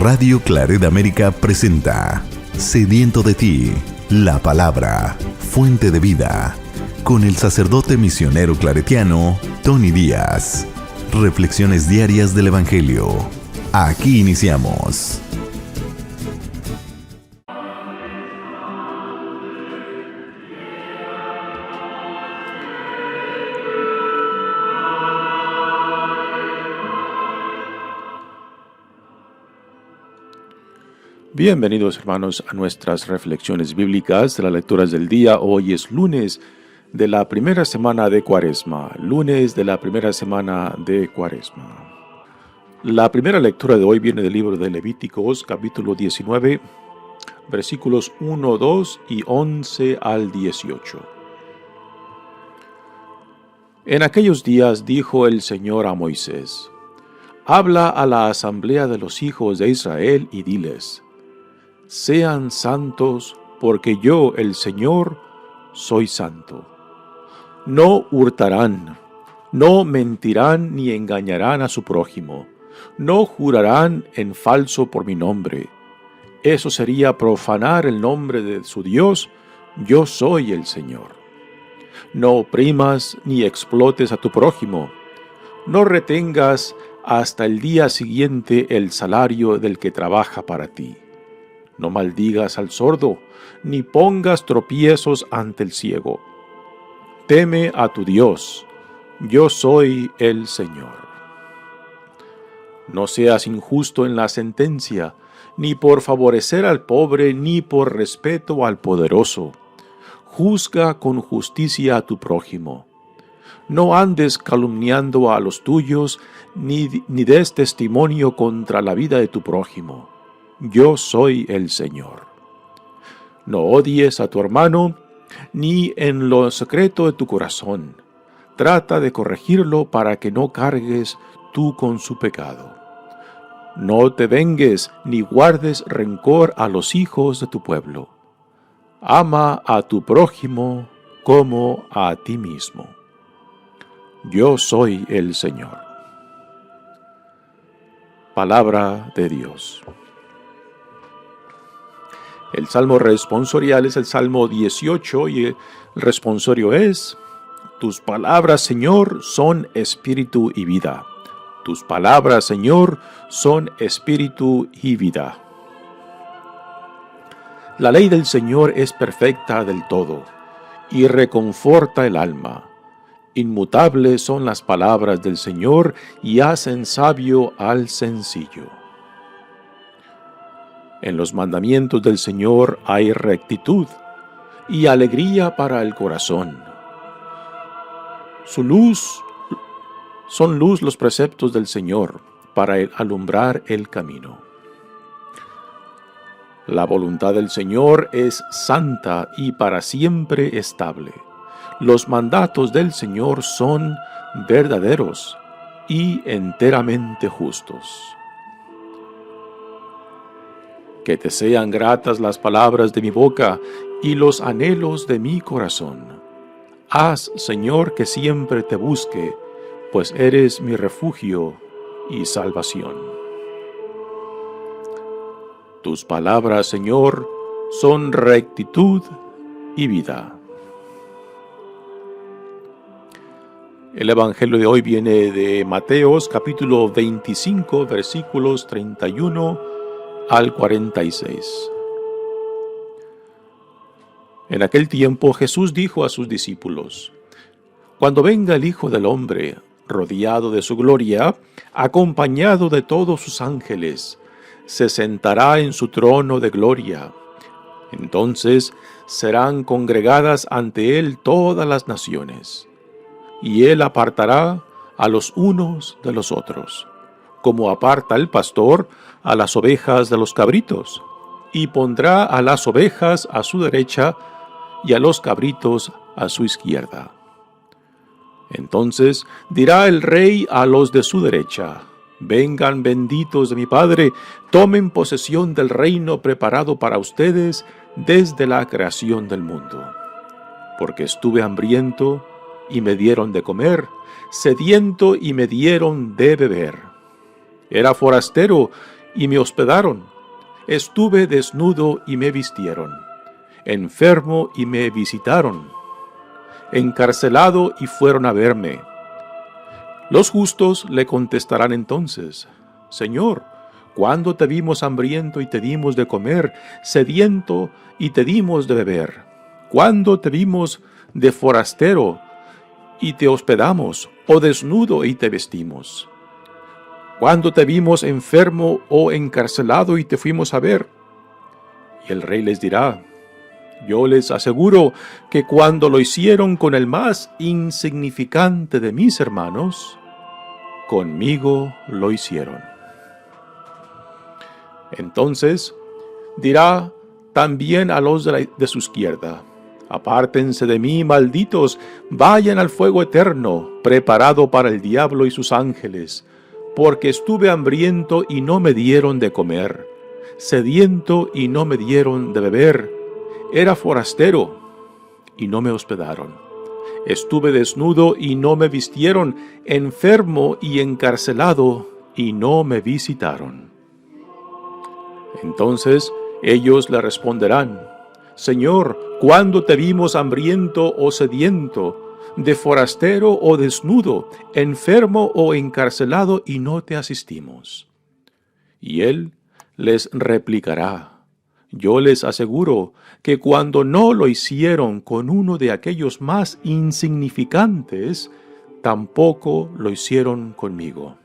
Radio Claret América presenta Sediento de ti, la palabra, fuente de vida, con el sacerdote misionero claretiano Tony Díaz. Reflexiones diarias del Evangelio. Aquí iniciamos. Bienvenidos, hermanos, a nuestras reflexiones bíblicas de las lecturas del día. Hoy es lunes de la primera semana de Cuaresma. La primera lectura de hoy viene del libro de Levíticos, capítulo 19, versículos 1, 2 y 11 al 18. En aquellos días dijo el Señor a Moisés: Habla a la asamblea de los hijos de Israel y diles: Sean santos, porque yo, el Señor, soy santo. No hurtarán, no mentirán ni engañarán a su prójimo, no jurarán en falso por mi nombre. Eso sería profanar el nombre de su Dios. Yo soy el Señor. No oprimas ni explotes a tu prójimo. No retengas hasta el día siguiente el salario del que trabaja para ti. No maldigas al sordo, ni pongas tropiezos ante el ciego. Teme a tu Dios. Yo soy el Señor. No seas injusto en la sentencia, ni por favorecer al pobre, ni por respeto al poderoso. Juzga con justicia a tu prójimo. No andes calumniando a los tuyos, ni des testimonio contra la vida de tu prójimo. Yo soy el Señor. No odies a tu hermano, ni en lo secreto de tu corazón. Trata de corregirlo para que no cargues tú con su pecado. No te vengues ni guardes rencor a los hijos de tu pueblo. Ama a tu prójimo como a ti mismo. Yo soy el Señor. Palabra de Dios. El salmo responsorial es el Salmo 18 y el responsorio es: Tus palabras, Señor, son espíritu y vida. Tus palabras, Señor, son espíritu y vida. La ley del Señor es perfecta del todo y reconforta el alma. Inmutables son las palabras del Señor y hacen sabio al sencillo. En los mandamientos del Señor hay rectitud y alegría para el corazón. Son luz los preceptos del Señor para alumbrar el camino. La voluntad del Señor es santa y para siempre estable. Los mandatos del Señor son verdaderos y enteramente justos. Que te sean gratas las palabras de mi boca y los anhelos de mi corazón. Haz, Señor, que siempre te busque, pues eres mi refugio y salvación. Tus palabras, Señor, son rectitud y vida. El Evangelio de hoy viene de Mateos, capítulo 25, versículos 31 al 46. En aquel tiempo Jesús dijo a sus discípulos: Cuando venga el Hijo del Hombre, rodeado de su gloria, acompañado de todos sus ángeles, se sentará en su trono de gloria. Entonces serán congregadas ante él todas las naciones, y él apartará a los unos de los otros, como aparta el pastor a las ovejas de los cabritos, y pondrá a las ovejas a su derecha y a los cabritos a su izquierda. Entonces dirá el rey a los de su derecha: Vengan, benditos de mi Padre, tomen posesión del reino preparado para ustedes desde la creación del mundo. Porque estuve hambriento y me dieron de comer, sediento y me dieron de beber. Era forastero y me hospedaron. Estuve desnudo y me vistieron. Enfermo y me visitaron. Encarcelado y fueron a verme. Los justos le contestarán entonces: Señor, ¿cuándo te vimos hambriento y te dimos de comer, sediento y te dimos de beber? ¿Cuándo te vimos de forastero y te hospedamos, o desnudo y te vestimos? ¿Cuándo te vimos enfermo o encarcelado y te fuimos a ver? Y el rey les dirá: Yo les aseguro que cuando lo hicieron con el más insignificante de mis hermanos, conmigo lo hicieron. Entonces dirá también a los de su izquierda: Apártense de mí, malditos, vayan al fuego eterno, preparado para el diablo y sus ángeles, porque estuve hambriento y no me dieron de comer, sediento y no me dieron de beber, era forastero y no me hospedaron, estuve desnudo y no me vistieron, enfermo y encarcelado y no me visitaron. Entonces ellos le responderán: Señor, ¿cuándo te vimos hambriento o sediento, de forastero o desnudo, enfermo o encarcelado y no te asistimos? Y él les replicará: Yo les aseguro que cuando no lo hicieron con uno de aquellos más insignificantes, tampoco lo hicieron conmigo.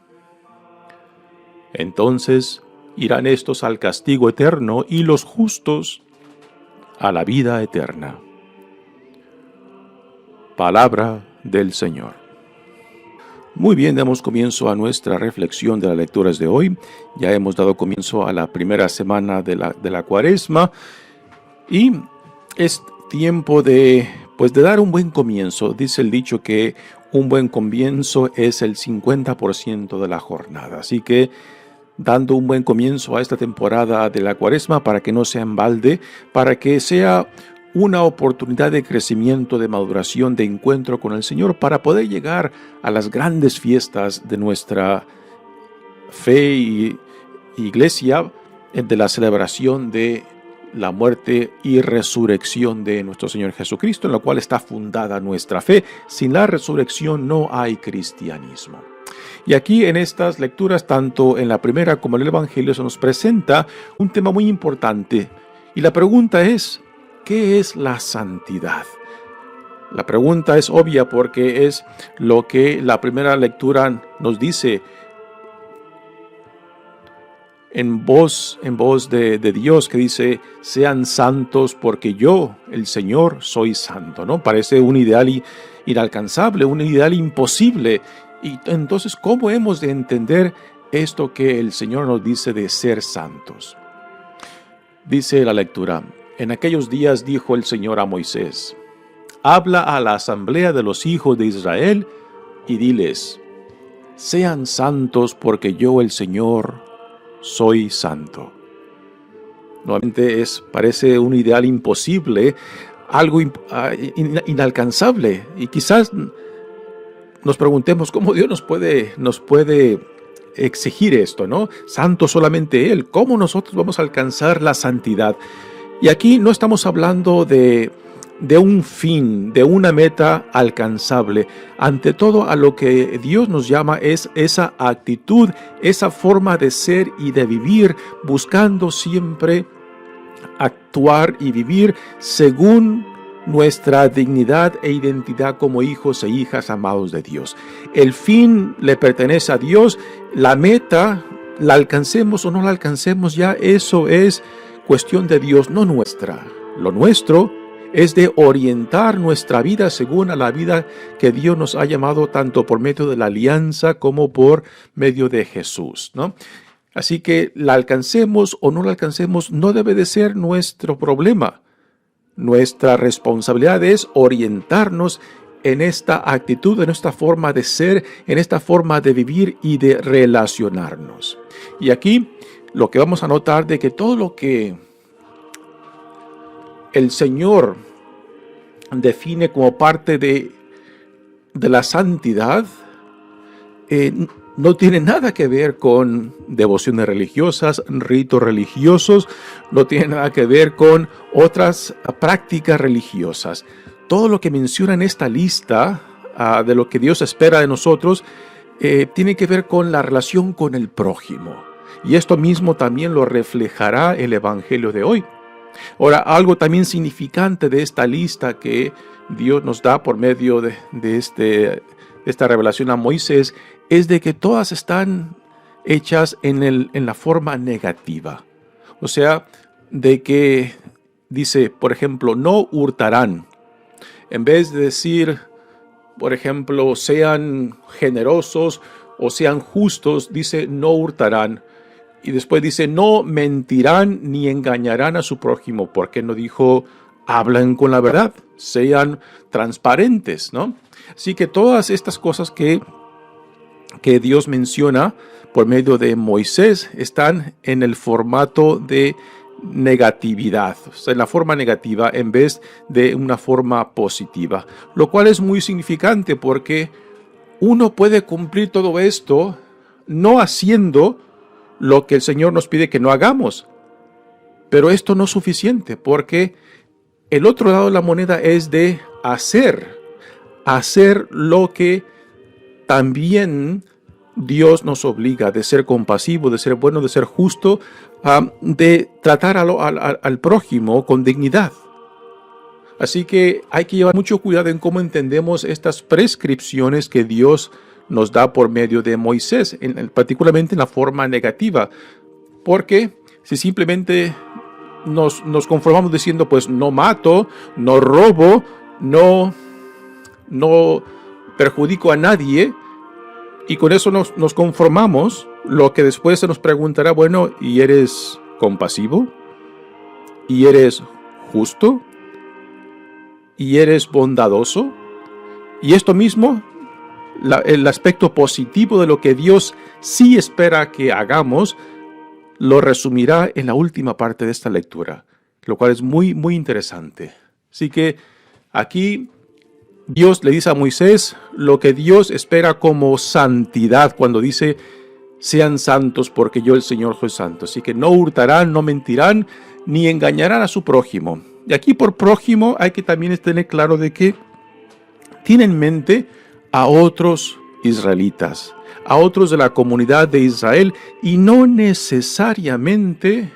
Entonces irán estos al castigo eterno y los justos a la vida eterna. Palabra del Señor. Muy bien, damos comienzo a nuestra reflexión de las lecturas de hoy. Ya hemos dado comienzo a la primera semana de la Cuaresma y es tiempo de dar un buen comienzo. Dice el dicho que un buen comienzo es el 50% de la jornada. Así que dando un buen comienzo a esta temporada de la Cuaresma para que no sea en balde, para que sea una oportunidad de crecimiento, de maduración, de encuentro con el Señor, para poder llegar a las grandes fiestas de nuestra fe y iglesia, de la celebración de la muerte y resurrección de nuestro Señor Jesucristo, en la cual está fundada nuestra fe. Sin la resurrección no hay cristianismo. Y aquí en estas lecturas, tanto en la primera como en el Evangelio, se nos presenta un tema muy importante. Y la pregunta es: ¿qué es la santidad? La pregunta es obvia porque es lo que la primera lectura nos dice en voz de Dios, que dice: sean santos porque yo, el Señor, soy santo, ¿no? Parece un ideal inalcanzable, un ideal imposible. Y entonces, ¿cómo hemos de entender esto que el Señor nos dice de ser santos? Dice la lectura: En aquellos días dijo el Señor a Moisés: Habla a la asamblea de los hijos de Israel y diles: Sean santos porque yo, el Señor, soy santo. Nuevamente parece un ideal imposible, algo inalcanzable, y quizás nos preguntemos cómo Dios nos puede exigir esto, ¿no? Santo solamente Él. ¿Cómo nosotros vamos a alcanzar la santidad? Y aquí no estamos hablando de un fin, de una meta alcanzable. Ante todo, a lo que Dios nos llama es esa actitud, esa forma de ser y de vivir, buscando siempre actuar y vivir según nuestra dignidad e identidad como hijos e hijas amados de Dios. El fin le pertenece a Dios, la meta, la alcancemos o no la alcancemos, ya eso es cuestión de Dios, no nuestra. Lo nuestro es de orientar nuestra vida según a la vida que Dios nos ha llamado, tanto por medio de la alianza como por medio de Jesús, ¿no? Así que la alcancemos o no la alcancemos no debe de ser nuestro problema. Nuestra responsabilidad es orientarnos en esta actitud, en esta forma de ser, en esta forma de vivir y de relacionarnos. Y aquí lo que vamos a notar de que todo lo que el Señor define como parte de la santidad, no tiene nada que ver con devociones religiosas, ritos religiosos, no tiene nada que ver con otras prácticas religiosas. Todo lo que menciona en esta lista de lo que Dios espera de nosotros tiene que ver con la relación con el prójimo. Y esto mismo también lo reflejará el Evangelio de hoy. Ahora, algo también significante de esta lista que Dios nos da por medio de esta revelación a Moisés es de que todas están hechas en la forma negativa. O sea, de que dice, por ejemplo, no hurtarán. En vez de decir, por ejemplo, sean generosos o sean justos, dice no hurtarán. Y después dice no mentirán ni engañarán a su prójimo. ¿Por qué no dijo hablan con la verdad? Sean transparentes, ¿no? Así que todas estas cosas que Dios menciona por medio de Moisés están en el formato de negatividad, o sea, en la forma negativa en vez de una forma positiva, lo cual es muy significante porque uno puede cumplir todo esto no haciendo lo que el Señor nos pide que no hagamos, pero esto no es suficiente porque el otro lado de la moneda es de hacer lo que también Dios nos obliga, de ser compasivo, de ser bueno, de ser justo, de tratar al prójimo con dignidad. Así que hay que llevar mucho cuidado en cómo entendemos estas prescripciones que Dios nos da por medio de Moisés, particularmente en la forma negativa, porque si simplemente nos conformamos diciendo pues no mato, no robo, no perjudico a nadie, y con eso nos conformamos, lo que después se nos preguntará, bueno, ¿y eres compasivo? ¿Y eres justo? ¿Y eres bondadoso? Y esto mismo, el aspecto positivo de lo que Dios sí espera que hagamos, lo resumirá en la última parte de esta lectura, lo cual es muy, muy interesante. Así que aquí Dios le dice a Moisés lo que Dios espera como santidad cuando dice sean santos porque yo el Señor soy santo. Así que no hurtarán, no mentirán, ni engañarán a su prójimo. Y aquí por prójimo hay que también tener claro de que tiene en mente a otros israelitas, a otros de la comunidad de Israel y no necesariamente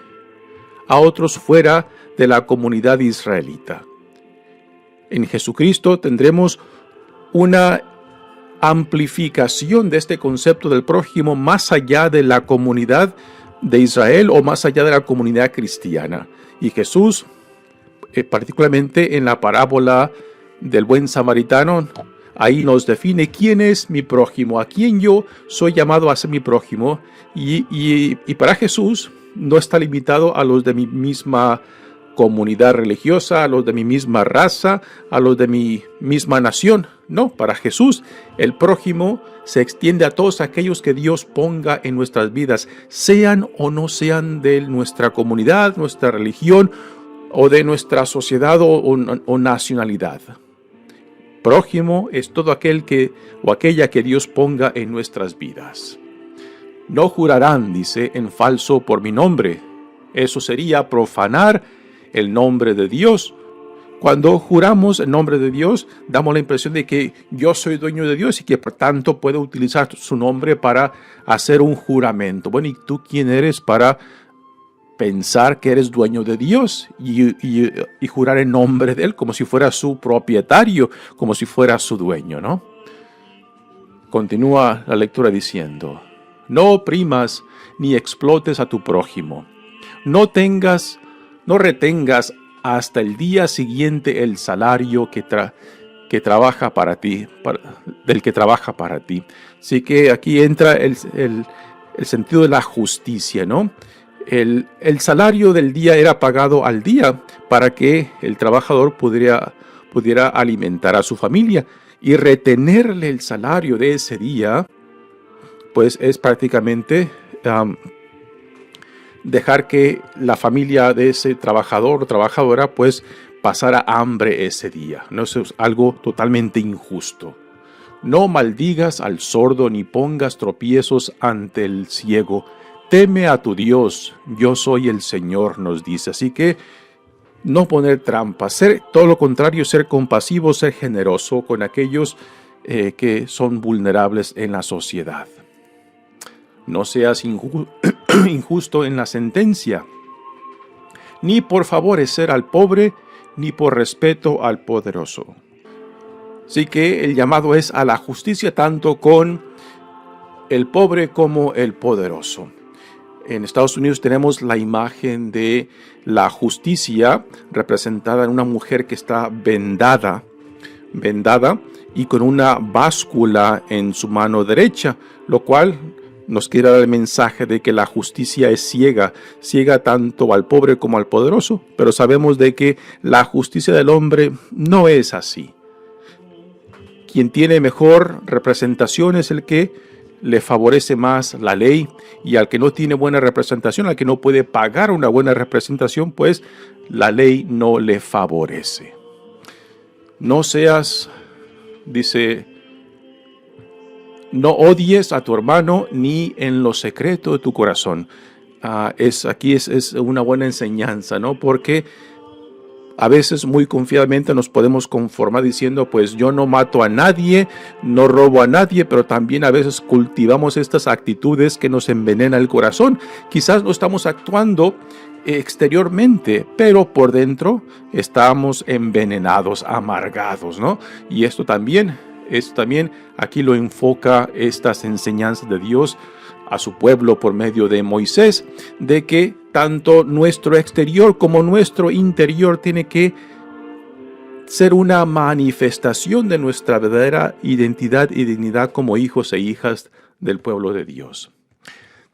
a otros fuera de la comunidad israelita. En Jesucristo tendremos una amplificación de este concepto del prójimo más allá de la comunidad de Israel o más allá de la comunidad cristiana. Y Jesús, particularmente en la parábola del buen samaritano, ahí nos define quién es mi prójimo, a quién yo soy llamado a ser mi prójimo. Y para Jesús no está limitado a los de mi misma comunidad religiosa, a los de mi misma raza, a los de mi misma nación. No, para Jesús el prójimo se extiende a todos aquellos que Dios ponga en nuestras vidas, sean o no sean de nuestra comunidad, nuestra religión o de nuestra sociedad o nacionalidad. Prójimo es todo aquel o aquella que Dios ponga en nuestras vidas. No jurarán, dice, en falso por mi nombre. Eso sería profanar el nombre de Dios. Cuando juramos en nombre de Dios, damos la impresión de que yo soy dueño de Dios y que por tanto puedo utilizar su nombre para hacer un juramento. Bueno, ¿y tú quién eres para pensar que eres dueño de Dios y jurar en nombre de Él como si fuera su propietario, como si fuera su dueño, ¿no? Continúa la lectura diciendo, no oprimas ni explotes a tu prójimo, no retengas hasta el día siguiente el salario que trabaja para ti, del que trabaja para ti. Así que aquí entra el sentido de la justicia, ¿no? El salario del día era pagado al día para que el trabajador pudiera alimentar a su familia, y retenerle el salario de ese día, pues es prácticamente dejar que la familia de ese trabajador o trabajadora pues pasara hambre ese día. No, eso es algo totalmente injusto. No maldigas al sordo ni pongas tropiezos ante el ciego. Teme a tu Dios, yo soy el Señor, nos dice. Así que no poner trampas, ser todo lo contrario, ser compasivo, ser generoso con aquellos que son vulnerables en la sociedad. No seas injusto en la sentencia, ni por favorecer al pobre, ni por respeto al poderoso. Así que el llamado es a la justicia tanto con el pobre como el poderoso. En Estados Unidos tenemos la imagen de la justicia representada en una mujer que está vendada y con una báscula en su mano derecha, lo cual nos quiere dar el mensaje de que la justicia es ciega tanto al pobre como al poderoso, pero sabemos de que la justicia del hombre no es así. Quien tiene mejor representación es el que le favorece más la ley, y al que no tiene buena representación, al que no puede pagar una buena representación, pues la ley no le favorece. No seas, dice, no odies a tu hermano ni en lo secreto de tu corazón. Aquí es una buena enseñanza, ¿no? Porque a veces muy confiadamente nos podemos conformar diciendo, pues yo no mato a nadie, no robo a nadie, pero también a veces cultivamos estas actitudes que nos envenenan el corazón. Quizás no estamos actuando exteriormente, pero por dentro estamos envenenados, amargados, ¿no? Y esto también aquí lo enfoca estas enseñanzas de Dios a su pueblo por medio de Moisés, de que tanto nuestro exterior como nuestro interior tiene que ser una manifestación de nuestra verdadera identidad y dignidad como hijos e hijas del pueblo de Dios.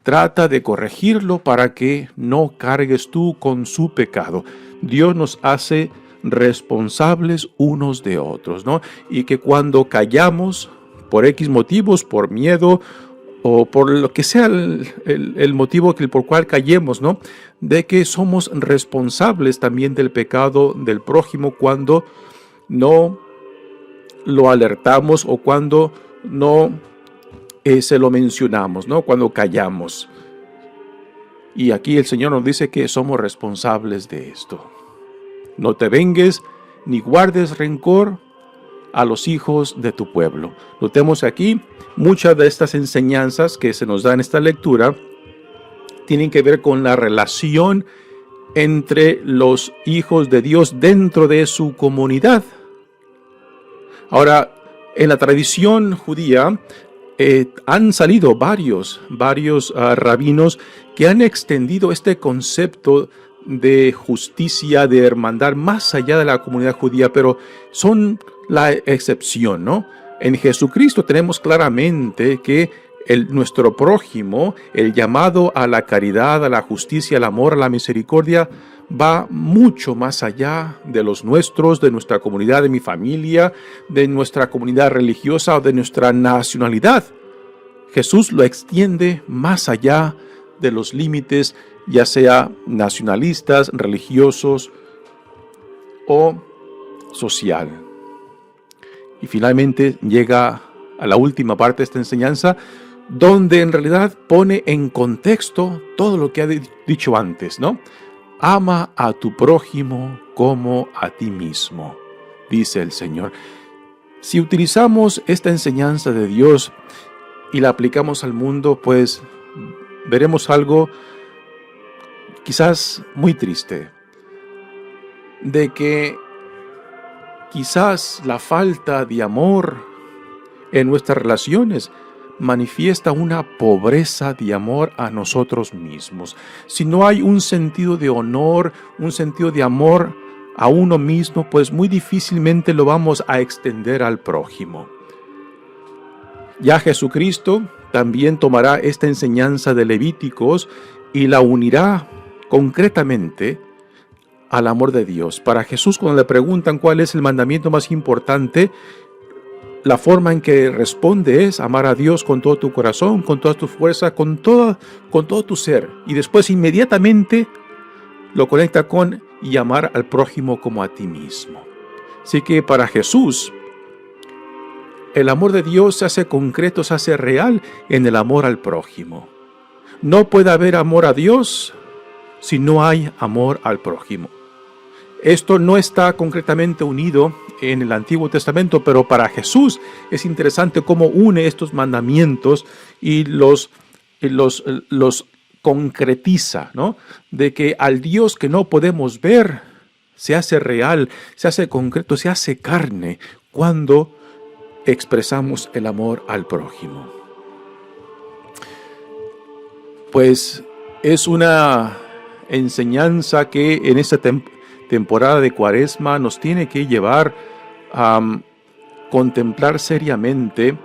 Trata de corregirlo para que no cargues tú con su pecado. Dios nos hace responsables unos de otros, ¿no? Y que cuando callamos por X motivos, por miedo, o por lo que sea el motivo por cual callemos, ¿no? De que somos responsables también del pecado del prójimo cuando no lo alertamos o cuando no se lo mencionamos, ¿no? Cuando callamos. Y aquí el Señor nos dice que somos responsables de esto. No te vengues ni guardes rencor a los hijos de tu pueblo. Notemos aquí, muchas de estas enseñanzas que se nos da en esta lectura tienen que ver con la relación entre los hijos de Dios dentro de su comunidad. Ahora, en la tradición judía han salido varios rabinos que han extendido este concepto de justicia, de hermandad, más allá de la comunidad judía, pero son la excepción, ¿no? En Jesucristo tenemos claramente que nuestro prójimo, el llamado a la caridad, a la justicia, al amor, a la misericordia, va mucho más allá de los nuestros, de nuestra comunidad, de mi familia, de nuestra comunidad religiosa o de nuestra nacionalidad. Jesús lo extiende más allá de los límites, ya sea nacionalistas, religiosos o social. Y finalmente llega a la última parte de esta enseñanza, donde en realidad pone en contexto todo lo que ha dicho antes, ¿no? Ama a tu prójimo como a ti mismo, dice el Señor. Si utilizamos esta enseñanza de Dios y la aplicamos al mundo, pues veremos algo quizás muy triste, de que quizás la falta de amor en nuestras relaciones manifiesta una pobreza de amor a nosotros mismos. Si no hay un sentido de honor, un sentido de amor a uno mismo, pues muy difícilmente lo vamos a extender al prójimo. Ya Jesucristo también tomará esta enseñanza de Levíticos y la unirá concretamente al amor de Dios. Para Jesús, cuando le preguntan cuál es el mandamiento más importante, la forma en que responde es amar a Dios con todo tu corazón, con toda tu fuerza, con todo tu ser. Y después inmediatamente lo conecta con y amar al prójimo como a ti mismo. Así que para Jesús, el amor de Dios se hace concreto, se hace real en el amor al prójimo. No puede haber amor a Dios si no hay amor al prójimo. Esto no está concretamente unido en el Antiguo Testamento, pero para Jesús es interesante cómo une estos mandamientos y los concretiza, ¿no? De que al Dios que no podemos ver se hace real, se hace concreto, se hace carne cuando expresamos el amor al prójimo. Pues es una enseñanza que en esta temporada de Cuaresma nos tiene que llevar a contemplar seriamente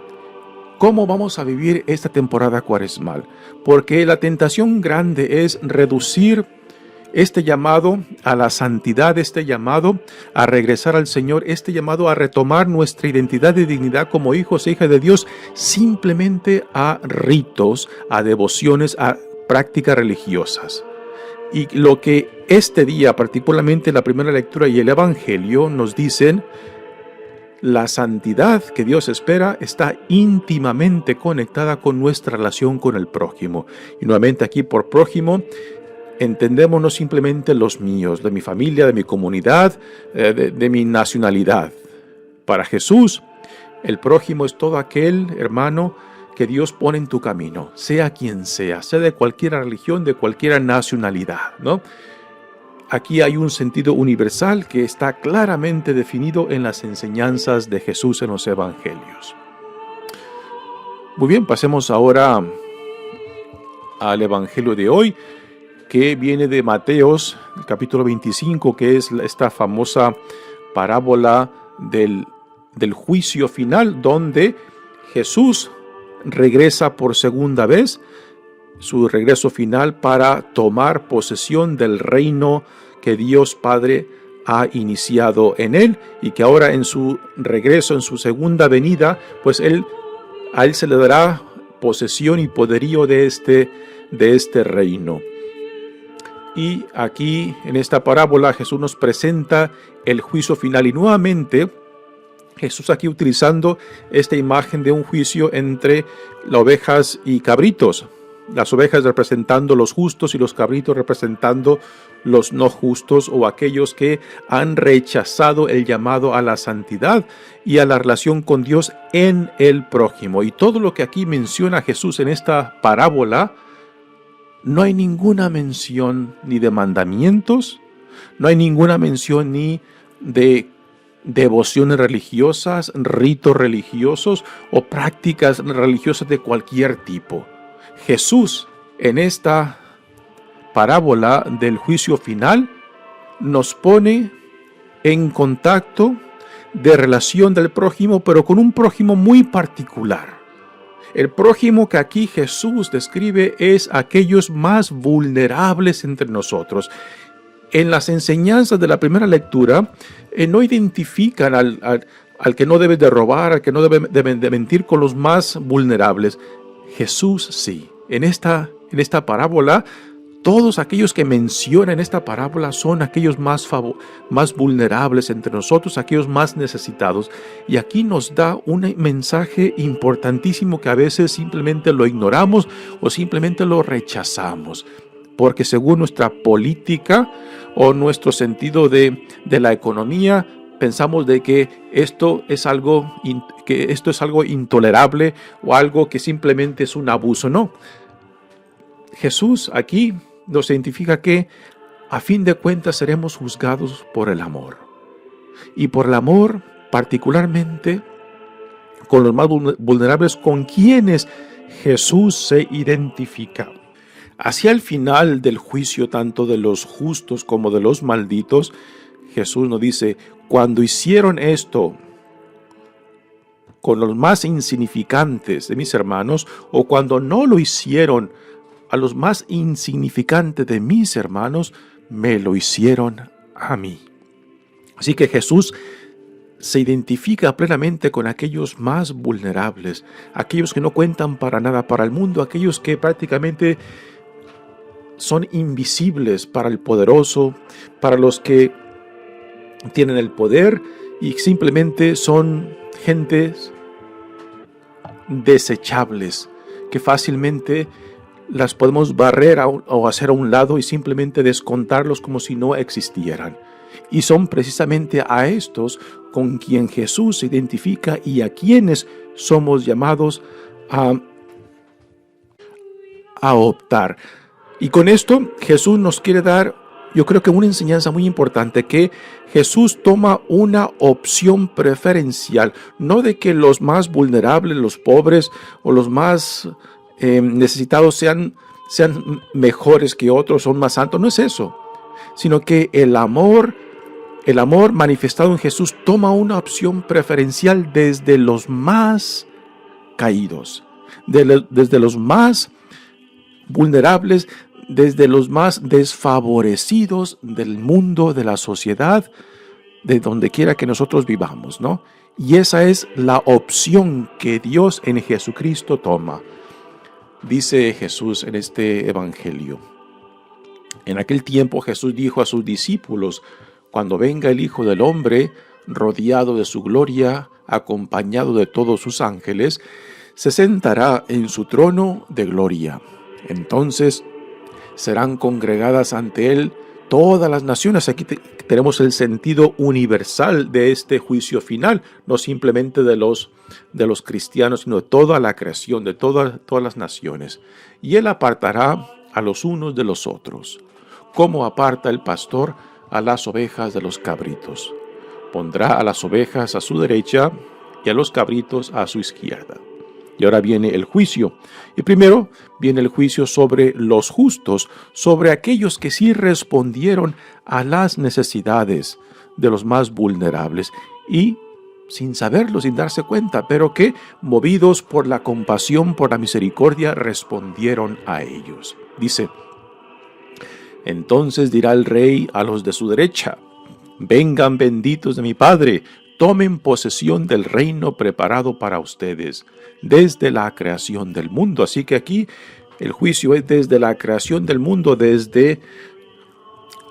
cómo vamos a vivir esta temporada cuaresmal, porque la tentación grande es reducir este llamado a la santidad, este llamado a regresar al Señor, este llamado a retomar nuestra identidad y dignidad como hijos e hijas de Dios, simplemente a ritos, a devociones, a prácticas religiosas. Y lo que este día, particularmente la primera lectura y el Evangelio, nos dicen, la santidad que Dios espera está íntimamente conectada con nuestra relación con el prójimo. Y nuevamente aquí por prójimo entendemos no simplemente los míos, de mi familia, de mi comunidad, de mi nacionalidad. Para Jesús, el prójimo es todo aquel hermano que Dios pone en tu camino, sea quien sea de cualquier religión, de cualquier nacionalidad, ¿no? Aquí hay un sentido universal que está claramente definido en las enseñanzas de Jesús en los evangelios. Muy bien, pasemos ahora al evangelio de hoy, que viene de Mateos, el capítulo 25, que es esta famosa parábola del juicio final, donde Jesús regresa por segunda vez, su regreso final para tomar posesión del reino que Dios Padre ha iniciado en él, y que ahora en su regreso, en su segunda venida, pues a él se le dará posesión y poderío de este reino. Y aquí en esta parábola Jesús nos presenta el juicio final, y nuevamente Jesús aquí utilizando esta imagen de un juicio entre las ovejas y cabritos. Las ovejas representando los justos y los cabritos representando los no justos, o aquellos que han rechazado el llamado a la santidad y a la relación con Dios en el prójimo. Y todo lo que aquí menciona Jesús en esta parábola, no hay ninguna mención ni de mandamientos, no hay ninguna mención ni de devociones religiosas, ritos religiosos o prácticas religiosas de cualquier tipo. Jesús, en esta parábola del juicio final, nos pone en contacto de relación del prójimo, pero con un prójimo muy particular. El prójimo que aquí Jesús describe es aquellos más vulnerables entre nosotros. En las enseñanzas de la primera lectura, no identifican al que no debe de robar, al que no debe de mentir, con los más vulnerables. Jesús sí. En esta parábola, todos aquellos que menciona en esta parábola son aquellos más vulnerables entre nosotros, aquellos más necesitados. Y aquí nos da un mensaje importantísimo que a veces simplemente lo ignoramos o simplemente lo rechazamos. Porque según nuestra política o nuestro sentido de la economía, pensamos de que esto es algo intolerable o algo que simplemente es un abuso. No. Jesús aquí nos identifica que a fin de cuentas seremos juzgados por el amor. Y por el amor particularmente con los más vulnerables, con quienes Jesús se identifica. Hacia el final del juicio, tanto de los justos como de los malditos, Jesús nos dice, cuando hicieron esto con los más insignificantes de mis hermanos, o cuando no lo hicieron a los más insignificantes de mis hermanos, me lo hicieron a mí. Así que Jesús se identifica plenamente con aquellos más vulnerables, aquellos que no cuentan para nada para el mundo, aquellos que prácticamente son invisibles para el poderoso, para los que tienen el poder, y simplemente son gentes desechables, que fácilmente las podemos barrer o hacer a un lado y simplemente descontarlos como si no existieran. Y son precisamente a estos con quien Jesús se identifica y a quienes somos llamados a optar. Y con esto Jesús nos quiere dar, yo creo que una enseñanza muy importante, que Jesús toma una opción preferencial, no de que los más vulnerables, los pobres o los más necesitados sean mejores que otros, son más santos, no es eso, sino que el amor manifestado en Jesús toma una opción preferencial desde los más caídos, desde los más vulnerables, desde los más desfavorecidos del mundo, de la sociedad, de donde quiera que nosotros vivamos, ¿no? Y esa es la opción que Dios en Jesucristo toma. Dice Jesús en este evangelio: en aquel tiempo Jesús dijo a sus discípulos: cuando venga el Hijo del Hombre, rodeado de su gloria, acompañado de todos sus ángeles, se sentará en su trono de gloria. Entonces serán congregadas ante él todas las naciones. Aquí tenemos el sentido universal de este juicio final, no simplemente de los cristianos, sino de toda la creación, de todas las naciones. Y él apartará a los unos de los otros, como aparta el pastor a las ovejas de los cabritos. Pondrá a las ovejas a su derecha y a los cabritos a su izquierda. Y ahora viene el juicio. Y primero viene el juicio sobre los justos, sobre aquellos que sí respondieron a las necesidades de los más vulnerables y sin saberlo, sin darse cuenta, pero que, movidos por la compasión, por la misericordia, respondieron a ellos. Dice: entonces dirá el rey a los de su derecha: vengan benditos de mi Padre, tomen posesión del reino preparado para ustedes desde la creación del mundo. Así que aquí el juicio es desde la creación del mundo, desde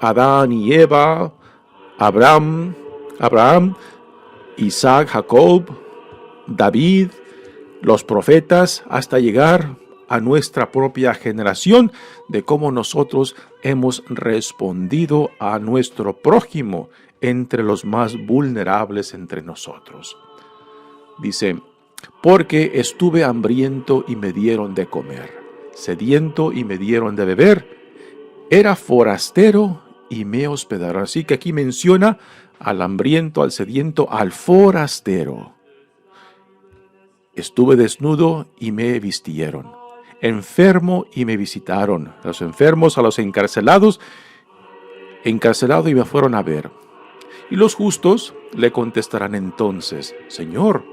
Adán y Eva, Abraham, Isaac, Jacob, David, los profetas, hasta llegar a nuestra propia generación, de cómo nosotros hemos respondido a nuestro prójimo entre los más vulnerables entre nosotros. Dice: porque estuve hambriento y me dieron de comer, sediento y me dieron de beber, era forastero y me hospedaron. Así que aquí menciona al hambriento, al sediento, al forastero. Estuve desnudo y me vistieron, enfermo y me visitaron. A los enfermos, a los encarcelado y me fueron a ver. Y los justos le contestarán entonces: Señor,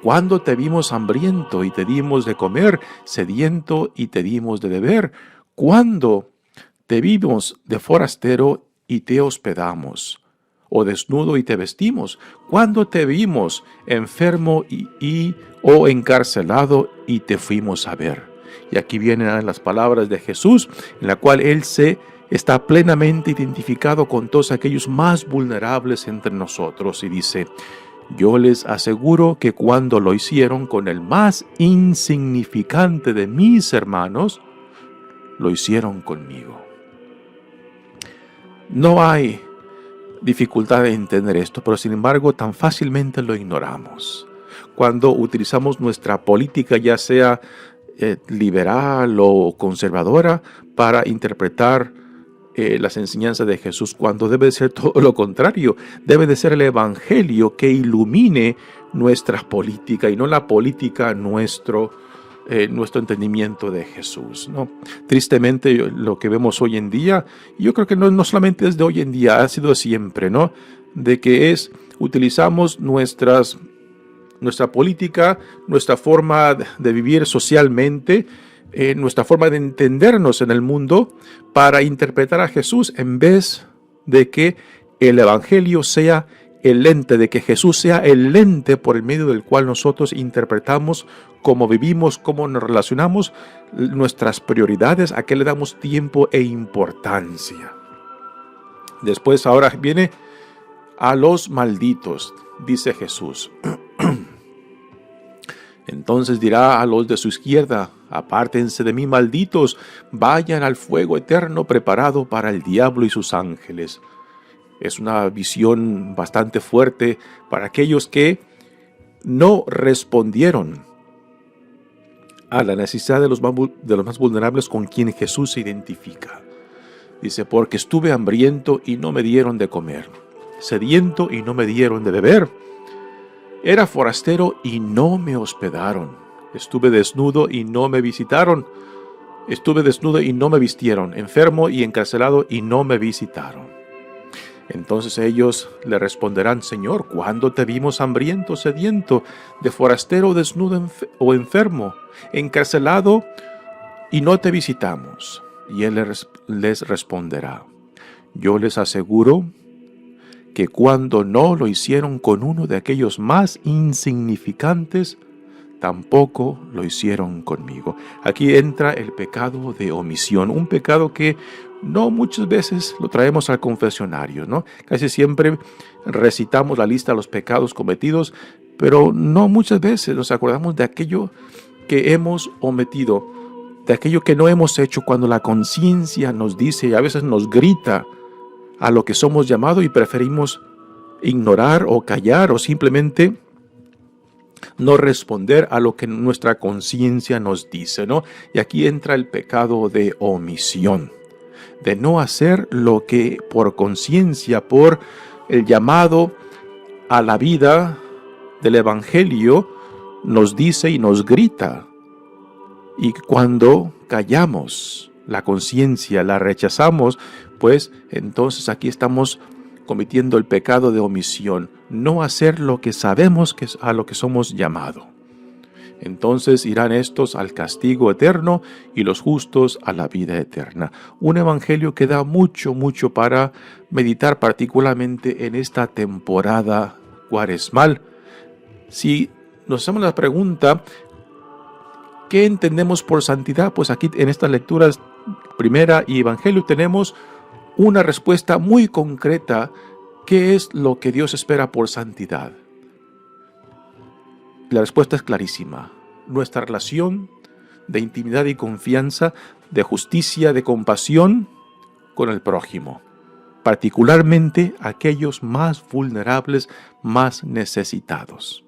¿cuándo te vimos hambriento y te dimos de comer, sediento y te dimos de beber? ¿Cuándo te vimos de forastero y te hospedamos, o desnudo y te vestimos? ¿Cuándo te vimos enfermo o encarcelado y te fuimos a ver? Y aquí vienen las palabras de Jesús, en la cual Él está plenamente identificado con todos aquellos más vulnerables entre nosotros. Y dice: yo les aseguro que cuando lo hicieron con el más insignificante de mis hermanos, lo hicieron conmigo. No hay dificultad en entender esto, pero sin embargo tan fácilmente lo ignoramos. Cuando utilizamos nuestra política, ya sea liberal o conservadora, para interpretar las enseñanzas de Jesús, cuando debe de ser todo lo contrario. Debe de ser el evangelio que ilumine nuestra política y no la política nuestro entendimiento de Jesús, ¿no? Tristemente, lo que vemos hoy en día, yo creo que no solamente es de hoy en día, ha sido siempre, ¿no? De que utilizamos nuestra política, nuestra forma de vivir socialmente, nuestra forma de entendernos en el mundo, para interpretar a Jesús, en vez de que el evangelio sea el lente, de que Jesús sea el lente por el medio del cual nosotros interpretamos cómo vivimos, cómo nos relacionamos, nuestras prioridades, a qué le damos tiempo e importancia. Después, ahora viene a los malditos, dice Jesús. Entonces dirá a los de su izquierda: apártense de mí, malditos, vayan al fuego eterno preparado para el diablo y sus ángeles. Es una visión bastante fuerte para aquellos que no respondieron a la necesidad de los más vulnerables con quien Jesús se identifica. Dice: porque estuve hambriento y no me dieron de comer, sediento y no me dieron de beber, era forastero y no me hospedaron, estuve desnudo y no me visitaron, estuve desnudo y no me vistieron, enfermo y encarcelado y no me visitaron. Entonces ellos le responderán: Señor, ¿cuándo te vimos hambriento, sediento, de forastero, desnudo o enfermo, encarcelado y no te visitamos? Y él les responderá: yo les aseguro que cuando no lo hicieron con uno de aquellos más insignificantes, tampoco lo hicieron conmigo. Aquí entra el pecado de omisión, un pecado que no muchas veces lo traemos al confesionario, ¿no? Casi siempre recitamos la lista de los pecados cometidos, pero no muchas veces nos acordamos de aquello que hemos omitido, de aquello que no hemos hecho cuando la conciencia nos dice y a veces nos grita a lo que somos llamados y preferimos ignorar o callar o simplemente no responder a lo que nuestra conciencia nos dice, ¿no? Y aquí entra el pecado de omisión, de no hacer lo que por conciencia, por el llamado a la vida del Evangelio nos dice y nos grita. Y cuando callamos la conciencia, la rechazamos, pues entonces aquí estamos cometiendo el pecado de omisión, no hacer lo que sabemos que es a lo que somos llamados. Entonces irán estos al castigo eterno y los justos a la vida eterna. Un evangelio que da mucho para meditar, particularmente en esta temporada cuaresmal. Si nos hacemos la pregunta, ¿qué entendemos por santidad? Pues aquí en estas lecturas, primera y evangelio, tenemos una respuesta muy concreta. ¿Qué es lo que Dios espera por santidad? La respuesta es clarísima. Nuestra relación de intimidad y confianza, de justicia, de compasión con el prójimo, particularmente aquellos más vulnerables, más necesitados.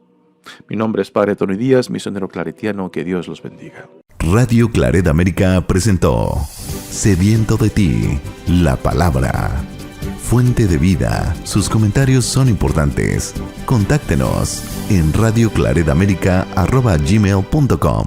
Mi nombre es Padre Tony Díaz, misionero claretiano. Que Dios los bendiga. Radio Claret América presentó Sediento de ti, la palabra. Fuente de vida. Sus comentarios son importantes. Contáctenos en radioclaretamerica@gmail.com.